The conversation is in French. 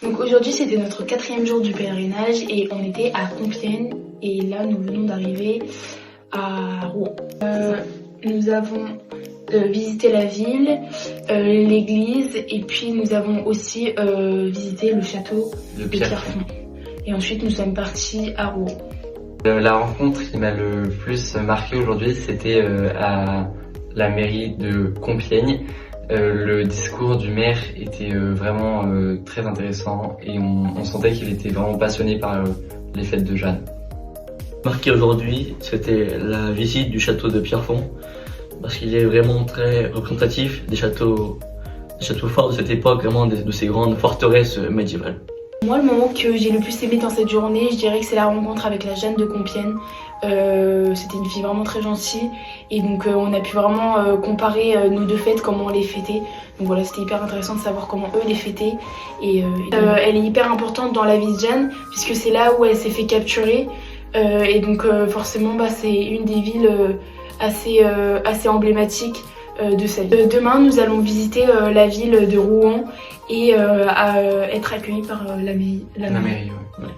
Donc aujourd'hui c'était notre 4e jour du pèlerinage et on était à Compiègne et là nous venons d'arriver à Rouen. Nous avons visité la ville, l'église et puis nous avons aussi visité le château de Pierrefonds. Et ensuite nous sommes partis à Rouen. La rencontre qui m'a le plus marqué aujourd'hui, c'était à la mairie de Compiègne. Le discours du maire était vraiment très intéressant et on sentait qu'il était vraiment passionné par les fêtes de Jeanne. Marqué aujourd'hui, c'était la visite du château de Pierrefonds, parce qu'il est vraiment très représentatif des châteaux forts de cette époque, vraiment de ces grandes forteresses médiévales. Moi, le moment que j'ai le plus aimé dans cette journée, je dirais que c'est la rencontre avec la Jeanne de Compiègne. C'était une fille vraiment très gentille et donc on a pu vraiment comparer nos deux fêtes, comment on les fêtait. Donc voilà, c'était hyper intéressant de savoir comment eux les fêtaient. Et elle est hyper importante dans la vie de Jeanne puisque c'est là où elle s'est fait capturer. Et donc forcément, c'est une des villes assez emblématiques de sa vie. Demain, nous allons visiter la ville de Rouen et être accueillis par la mairie. La mairie, ouais.